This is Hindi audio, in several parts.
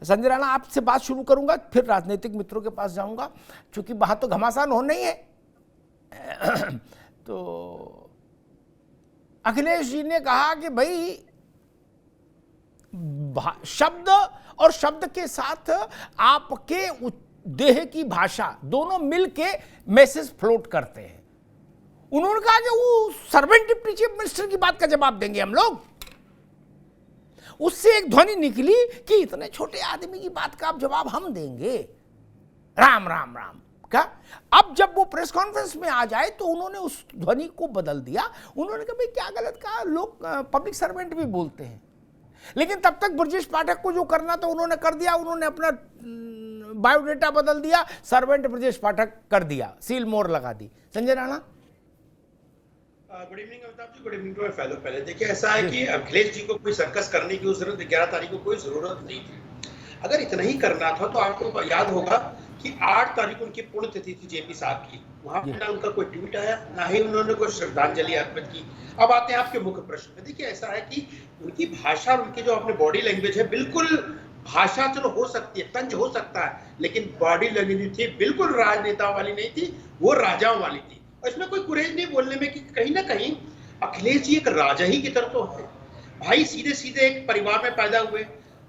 संजय राणा, आपसे बात शुरू करूंगा, फिर राजनीतिक मित्रों के पास जाऊंगा, क्योंकि वहां तो घमासान होना ही है। तो अखिलेश जी ने कहा कि भाई शब्द और शब्द के साथ आपके देह की भाषा दोनों मिलके मैसेज फ्लोट करते हैं। उन्होंने कहा कि वो सर्वेंट डिप्टी चीफ मिनिस्टर की बात का जवाब देंगे हम लोग। उससे एक ध्वनि निकली कि इतने छोटे आदमी की बात का अब जवाब हम देंगे। राम राम राम का। अब जब वो प्रेस कॉन्फ्रेंस में आ जाए तो उन्होंने उस ध्वनि को बदल दिया। उन्होंने कहा भाई क्या गलत कहा, लोग पब्लिक सर्वेंट भी बोलते हैं। लेकिन तब तक ब्रजेश पाठक को जो करना था उन्होंने कर दिया। उन्होंने अपना बायोडेटा बदल दिया, सर्वेंट ब्रजेश पाठक कर दिया, सील मोहर लगा दी। Sanjay Rana. Good evening Amitabh ji, good evening to my fellow. पहले देखिए, ऐसा है कि अखिलेश जी को कोई सर्कस करने की उस 11 तारीख को कोई जरूरत नहीं थी। अगर इतना ही करना था तो आपको याद होगा कि 8 तारीख उनकी पुण्यतिथि थी जेपी साहब की। वहां पे ना उनका कोई ट्वीट आया, ना ही उन्होंने कोई श्रद्धांजलि अर्पित की। अब आते हैं आपके मुख्य प्रश्न में। देखिए, ऐसा है कि उनकी भाषा और उनकी जो अपने बॉडी लैंग्वेज है, बिल्कुल भाषा चलो हो सकती है, तंज हो सकता है, लेकिन बॉडी लैंग्वेज थी बिल्कुल राजनेता वाली नहीं थी, वो राजाओं वाली थी। और इसमें कोई गुरेज नहीं बोलने में कि कहीं ना कहीं अखिलेश जी एक राजा ही की तरह तो है। भाई सीधे सीधे एक परिवार में पैदा हुए,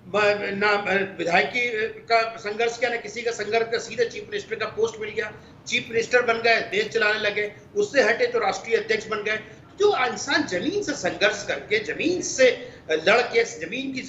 ना विधायकी का संघर्ष किया, ना किसी का संघर्ष का, सीधे चीफ मिनिस्टर का पोस्ट मिल गया, चीफ मिनिस्टर बन गए, देश चलाने लगे। उससे हटे तो राष्ट्रीय अध्यक्ष बन गए। जो इंसान जमीन से संघर्ष करके, जमीन से लड़के, जमीन की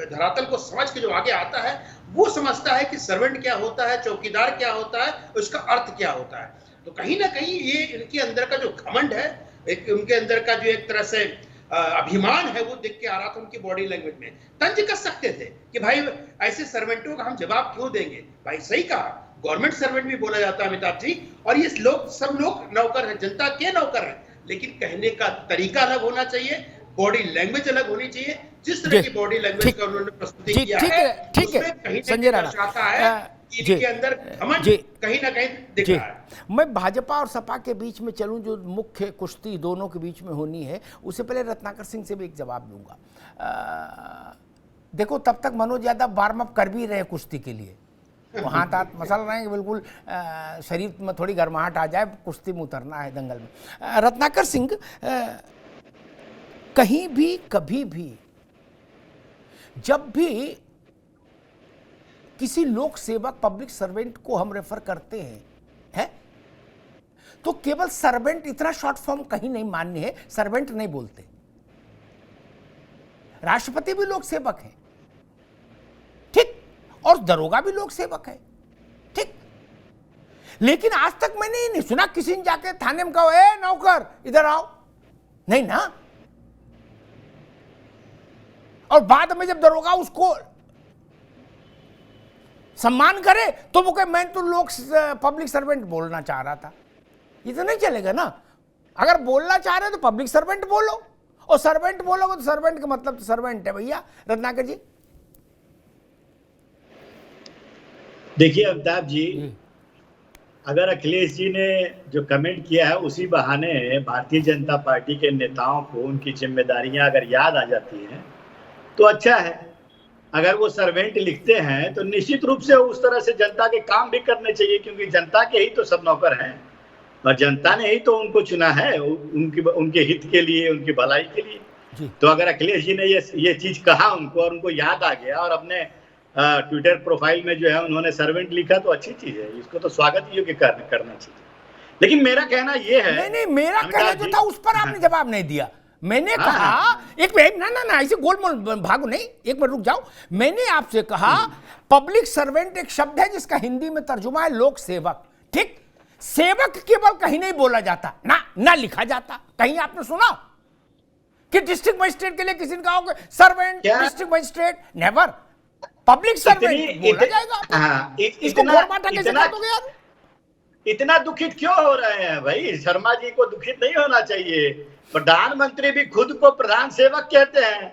धरातल को समझ के जो आगे आता है, वो समझता है कि सर्वेंट क्या होता है, चौकीदार क्या होता है, उसका अर्थ क्या होता है। तो कहीं ना कहीं ये इनके अंदर का जो घमंड है, उनके अंदर का जो एक तरह से अभिमान है, वो दिख के आ रहा था उनकी बॉडी लैंग्वेज में। तंज कर सकते थे कि भाई ऐसे सर्वेंटों का हम जवाब क्यों देंगे। भाई सही कहा, गवर्नमेंट सर्वेंट भी बोला जाता है अमिताभ जी, और ये लोग सब लोग नौकर हैं, जनता के नौकर हैं। लेकिन कहने का तरीका अलग होना चाहिए, बॉडी लैंग्वेज अलग होनी चाहिए। जिस तरह की बॉडी लैंग्वेज का उन्होंने प्रस्तुति किया है, उसमें कहीं संजय राणा दर्शाता है कि इनके अंदर घमंड कहीं ना कहीं दिख रहा है। मैं भाजपा और सपा के बीच में चलूं, जो मुख्य कुश्ती दोनों के बीच में होनी है, उससे पहले रत्नाकर सिंह से भी एक जवाब दूंगा। देखो, तब तक मनोज यादव वार्म अप कर भी रहे कुश्ती के लिए, वो हाथ हाथ मसल रहे हैं, बिल्कुल शरीर में थोड़ी गर्माहट आ जाए, कुश्ती में उतरना है दंगल में। रत्नाकर सिंह, कहीं भी कभी भी जब भी किसी लोक सेवक पब्लिक सर्वेंट को हम रेफर करते हैं तो केवल सर्वेंट, इतना शॉर्ट फॉर्म कहीं नहीं मान्य है, सर्वेंट नहीं बोलते। राष्ट्रपति भी लोक सेवक है, ठीक, और दरोगा भी लोक सेवक है, ठीक। लेकिन आज तक मैंने ये नहीं सुना किसी ने जाके थाने में कहो, ए नौकर इधर आओ, नहीं ना। और बाद में जब दरोगा उसको सम्मान करे तो वो कहे मैं तो लोग पब्लिक सर्वेंट बोलना चाह रहा था। ये तो नहीं चलेगा ना। अगर बोलना चाह रहे हो तो पब्लिक सर्वेंट बोलो, और सर्वेंट बोलोगे तो सर्वेंट का मतलब तो सर्वेंट है भैया। रत्नाकर जी। देखिए अमिताभ जी, अगर अखिलेश जी ने जो कमेंट किया है उसी बहाने भारतीय जनता पार्टी के नेताओं को उनकी जिम्मेदारियां अगर याद आ जाती हैं तो अच्छा है। अगर वो सर्वेंट लिखते हैं तो निश्चित रूप से उस तरह से जनता के काम भी करने चाहिए, क्योंकि जनता के ही तो सब नौकर हैं और जनता ने ही तो उनको चुना है उनके हित के लिए, उनकी भलाई के लिए। तो अगर अखिलेश जी ने ये चीज कहा उनको और उनको याद आ गया और अपने ट्विटर प्रोफाइल में जो है उन्होंने सर्वेंट लिखा, तो अच्छी चीज है, इसको तो स्वागत योग्य करना चाहिए। लेकिन मेरा कहना ये है, नहीं, मेरा कहना जो था उस पर आपने जवाब नहीं दिया। मैंने कहा एक मिनट, ना ऐसे गोलमोल भागो नहीं, एक मिनट रुक जाओ। मैंने आपसे कहा पब्लिक सर्वेंट एक शब्द है जिसका हिंदी में तर्जुमा है लोक सेवक, ठीक। सेवक केवल कहीं नहीं बोला जाता, ना लिखा जाता। कहीं आपने सुना कि डिस्ट्रिक्ट मजिस्ट्रेट के लिए किसी ने कहा servant, district magistrate, never. Public servant बोला जाएगा। इसको गोरमाटा कैसे कर दोगे यार? इतना दुखित क्यों हो रहे हैं भाई? शर्मा जी को दुखित नहीं होना चाहिए। प्रधानमंत्री भी खुद को प्रधान सेवक कहते हैं,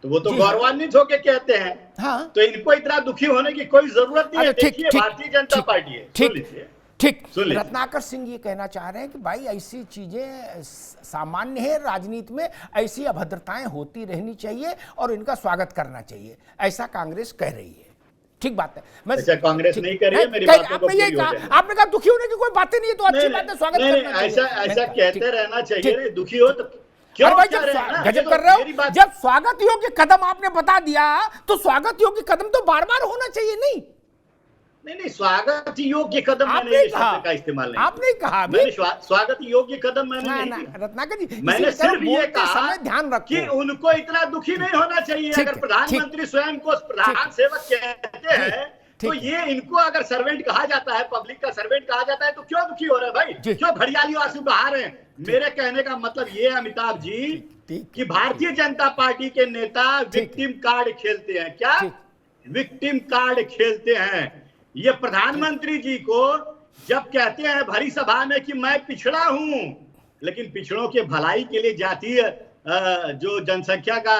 तो वो तो गौरवान्वित होकर कहते हैं। हाँ। तो इनको इतना दुखी होने की कोई जरूरत नहीं है। देखिए, भारतीय जनता पार्टी है, ठीक। रत्नाकर सिंह ये कहना चाह रहे हैं कि भाई ऐसी चीजें सामान्य है, राजनीति में ऐसी अभद्रताएं होती रहनी चाहिए और इनका स्वागत करना चाहिए, ऐसा कांग्रेस कह रही है। ठीक बात है। मैं अच्छा, कांग्रेस नहीं कर रही है, मेरी कहीं- बातों को आपने ये पूरी हो कहा, जाए। आपने कहा दुखी होने की कोई बातें नहीं है, तो अच्छी बात है, स्वागत नहीं, करना चाहिए। ऐसा मैंने ऐसा कहा, कहते ठीक, रहना चाहिए। ठीक। नहीं, दुखी हो तो क्यों अरे भाई, कह रहे हैं ना? जब ये गजब तो कर रहे मेरी हो, बात- जब स्वागत योग्य कदम आपने बता दिया, तो स्वागत योग्य कदम तो बार बार होना चाहिए। नहीं नहीं, स्वागत योग्य कदम मैंने आपने ये कहा, शब्द का इस्तेमाल नहीं आपने कहा किया। मैंने स्वागत योग्य कदम मैंने नहीं किया। रत्नाकर जी, मैंने इसीलिए सिर्फ ये बोलते कहा समय ध्यान रखो कि उनको इतना दुखी नहीं होना चाहिए। ठीक अगर है, प्रधानमंत्री स्वयं को प्रधान सेवक कहते हैं, तो ठीक ये इनको अगर सर्वेंट कहा जाता है, पब्लिक का सर्वेंट कहा जाता है, तो क्यों दुखी हो रहे हैं भाई? जी। क्यों घड़ियाली आंसू बहा रहे हैं? मेरे कहने का मतलब ये है अमिताभ जी, ठीक, कि भारतीय जनता पार्टी के नेता विक्टिम कार्ड खेलते हैं। क्या ठीक। विक्टिम कार्ड खेलते हैं? ये प्रधानमंत्री जी को जब कहते हैं भरी सभा में कि मैं पिछड़ा हूं, लेकिन पिछड़ों के भलाई के लिए जातीय जो जनसंख्या का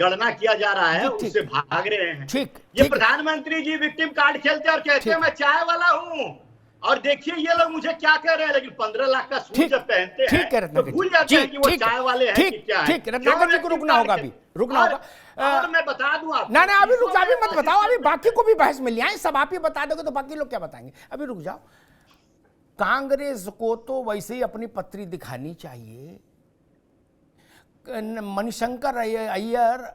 गणना किया जा रहा है, ठीक, उससे भाग रहे हैं। ठीक, ये ठीक। प्रधानमंत्री जी विक्टिम कार्ड खेलते हैं और कहते हैं मैं चाय वाला हूं, और देखिए ये लोग मुझे क्या कह रहे हैं। लेकिन 15 लाख का सूट ठीक, जब पहनते ठीक है हैं तो रत्नाकर भूल जी, जाते हैं जी, कि वो ठीक, चाय वाले हैं ठीक, कि क्या है। ठीक, रत्नाकर जी को रुकना होगा अभी, रुकना होगा। और मैं बता दूं आपको, ना अभी रुक जाओ, अभी मत बताओ, अभी बाकी को भी बहस में ले आए। सब आप ही बता दोगे तो बाकी लोग क्या बताएंगे? अभी रुक जाओ। कांग्रेस को तो वैसे ही अपनी पत्री दिखानी चाहिए। मणिशंकर अय्यर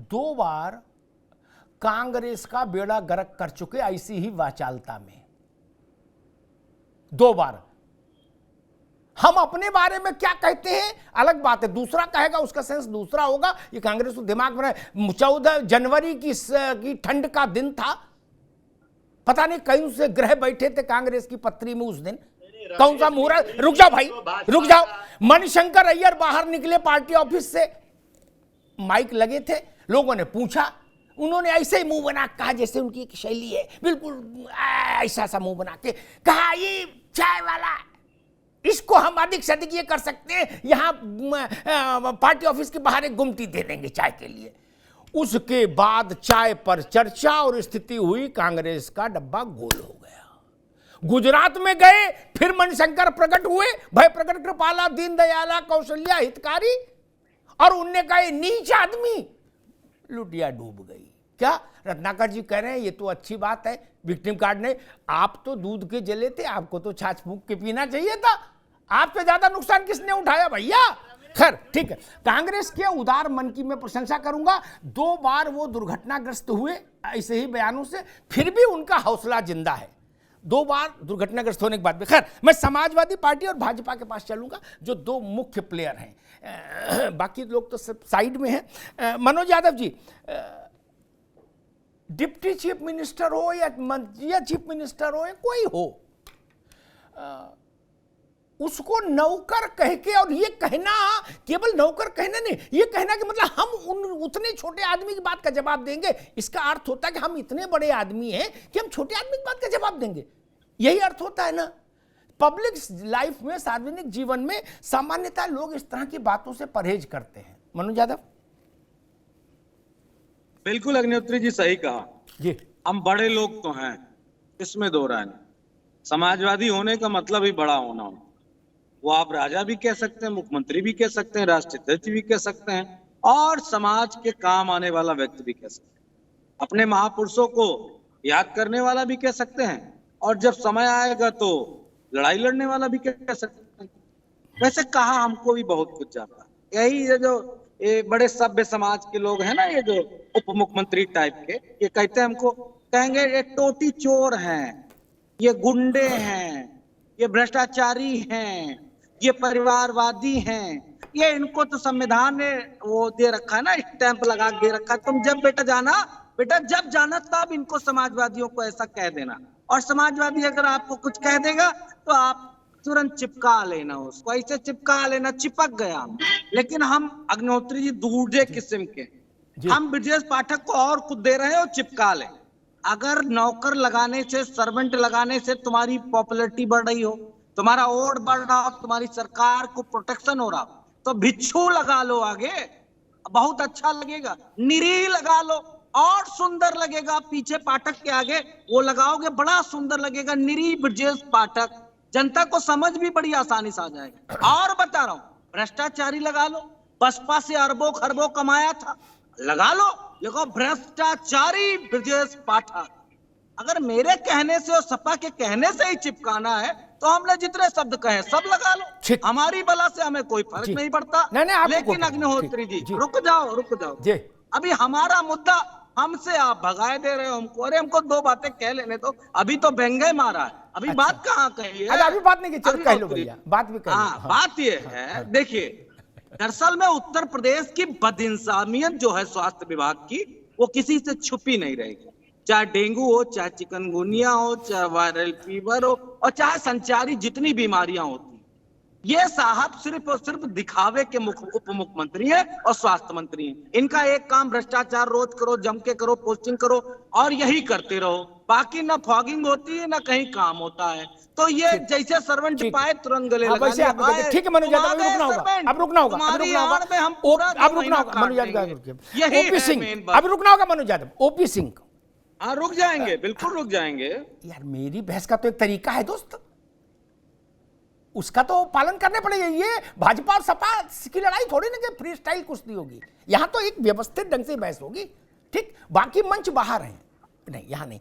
2 बार कांग्रेस का बेड़ा गर्क कर चुके ऐसी ही वाचालता में, 2 बार। हम अपने बारे में क्या कहते हैं अलग बात है, दूसरा कहेगा उसका सेंस दूसरा होगा। ये कांग्रेस को दिमाग में 14 जनवरी की ठंड का दिन था, पता नहीं कहीं से ग्रह बैठे थे कांग्रेस की पत्री में उस दिन, कौन सा मुहूर्त। रुक जाओ भाई, रुक जाओ। मणिशंकर अय्यर बाहर निकले पार्टी ऑफिस से, माइक लगे थे, लोगों ने पूछा, उन्होंने ऐसे ही मुंह बना कहा जैसे उनकी एक शैली है, बिल्कुल ऐसा सा मुंह बना के कहा ये चाय वाला, इसको हम अधिक से अधिक ये कर सकते हैं, यहां पार्टी ऑफिस के बाहर एक गुमटी दे देंगे चाय के लिए। उसके बाद चाय पर चर्चा और स्थिति हुई, कांग्रेस का डब्बा गोल हो गया। गुजरात में गए, फिर मणिशंकर प्रकट हुए, भय प्रकट कृपाला, दीनदयाला, कौशल्या हितकारी, और उनने कहा ये नीच आदमी, लुटिया डूब गई। क्या रत्नाकर जी कह रहे हैं ये तो अच्छी बात है, विक्टिम कार्ड ने, आप तो दूध के जले थे, आपको तो छाछ फूंक के पीना चाहिए था, आपसे ज्यादा नुकसान किसने उठाया भैया? खैर ठीक है, कांग्रेस के उदार मन की मैं प्रशंसा करूंगा। 2 बार वो दुर्घटनाग्रस्त हुए ऐसे ही बयानों से, फिर भी उनका हौसला जिंदा है। 2 बार दुर्घटनाग्रस्त होने के बाद भी। खैर मैं समाजवादी पार्टी और भाजपा के पास चलूंगा, जो 2 मुख्य प्लेयर हैं, बाकी लोग तो सब साइड में हैं। Manoj Yadav ji, deputy chief minister हो या चीफ मिनिस्टर हो या कोई हो, उसको नौकर कह के, और ये कहना केवल नौकर कहना नहीं, ये कहना कि मतलब हम उतने छोटे आदमी की बात का जवाब देंगे, इसका अर्थ होता है कि हम इतने बड़े आदमी हैं कि हम छोटे आदमी की बात का जवाब देंगे, यही अर्थ होता है ना। पब्लिक लाइफ में, सार्वजनिक जीवन में सामान्यतः लोग इस तरह की बातों से परहेज करते हैं। मनोज यादव। बिल्कुल अग्निहोत्री जी सही कहा जी, हम बड़े लोग तो हैं, इसमें दो राय नहीं। समाजवादी होने का मतलब ही बड़ा होना हो। वो आप राजा भी कह सकते हैं, मुख्यमंत्री भी कह सकते हैं, राष्ट्राध्यक्ष भी कह सकते हैं, और समाज के काम आने वाला व्यक्ति भी कह सकते हैं, अपने महापुरुषों को याद करने वाला भी कह सकते हैं, और जब समय आएगा तो लड़ाई लड़ने वाला भी कह सकते हैं। वैसे कहा हमको भी बहुत कुछ जाता है। यही ये जो ये बड़े सभ्य समाज के लोग हैं ना, ये जो उप मुख्यमंत्री टाइप के, ये कहते हैं हमको, कहेंगे ये टोटी चोर हैं, ये गुंडे हैं, ये भ्रष्टाचारी हैं, ये परिवारवादी हैं, ये इनको तो संविधान ने वो दे रखा है ना, स्टैंप लगा दे रखा है, तुम जब बेटा जब जाना तब इनको समाजवादियों को ऐसा कह देना, और समाजवादी अगर आपको कुछ कह देगा तो आप तुरंत चिपका लेना, उसको ऐसे चिपका लेना, चिपक गया। लेकिन हम अग्निहोत्री जी दूसरे किस्म के, हम ब्रजेश पाठक को और कुछ दे रहे हैं और चिपका ले। अगर नौकर लगाने से, सर्वेंट लगाने से तुम्हारी पॉपुलैरिटी बढ़ रही हो, तुम्हारा वोट बढ़ रहा हो, तुम्हारी सरकार को प्रोटेक्शन हो रहा, तो भिक्षु लगा लो आगे, बहुत अच्छा लगेगा। निरी लगा लो, और सुंदर लगेगा। पीछे पाठक के आगे वो लगाओगे, बड़ा सुंदर लगेगा, निरी ब्रजेश पाठक। जनता को समझ भी बड़ी आसानी से आ जाएगा। और बता रहा हूं, भ्रष्टाचारी लगा लो, बसपा से अरबों खरबों कमाया था, लगा लो, देखो भ्रष्टाचारी ब्रजेश पाठक, अगर मेरे कहने से और सपा के कहने से ही चिपकाना है तो हमने जितने शब्द कहे सब लगा लो, ठीक। हमारी बला से हमें कोई फर्क जी। नहीं पड़ता। नहीं, आपको लेकिन को- अग्निहोत्री ठीक, जी जी। रुक जाओ जी। अभी हमारा मुद्दा, हमसे आप भगाए दे रहे हो हमको। अरे हमको दो बातें कह लेने दो, अभी तो बेंगे मारा है, अभी अच्छा। बात कहाँ कही है? अच्छा, अभी बात नहीं की, चलो कह लो अग्निहोत्री। भैया, बात भी कह लो। हाँ, हाँ। बात ये है, देखिए दरअसल में उत्तर प्रदेश की बदइंसानियत जो है स्वास्थ्य विभाग की, वो किसी से छुपी नहीं रहेगी। चाहे डेंगू हो, चाहे चिकनगुनिया हो, चाहे वायरल फीवर हो, और चाहे संचारी जितनी बीमारियां होती, ये साहब सिर्फ और सिर्फ दिखावे के उप मुख्यमंत्री हैं और स्वास्थ्य मंत्री हैं। इनका एक काम भ्रष्टाचार रोज करो, जम के करो, पोस्टिंग करो और यही करते रहो। बाकी ना फॉगिंग होती है ना कहीं काम होता है। तो ये जैसे सर्वेंट ठीक। पाए तुरंत गले हाँ, लगाने वैसे आप आए, ठीक है मनोज यादव, तुम अभी आ रुकना गए होगा, servant, अब रुकना होगा, अब तुम्हारी रुकना होगा, आड़ में हम पूरा अब रुकना महीना होगा मनोज काट यादव, देंगे। यही ओपी है सिंह, main बात। अब रुकना होगा मनोज यादव, ओपी सिंह। हाँ, रुक जाएंगे, बिल्कुल रुक जाएंगे। यार मेरी बहस का तो एक तरीका है दोस्त, उसका तो पालन करने पड़ेगा। ये भाजपा और सपा की लड़ाई थोड़ी ना कि फ्री स्टाइल कुश्ती होगी, यहां तो एक व्यवस्थित ढंग से बहस होगी। ठीक, बाकी मंच बाहर है, नहीं यहाँ नहीं।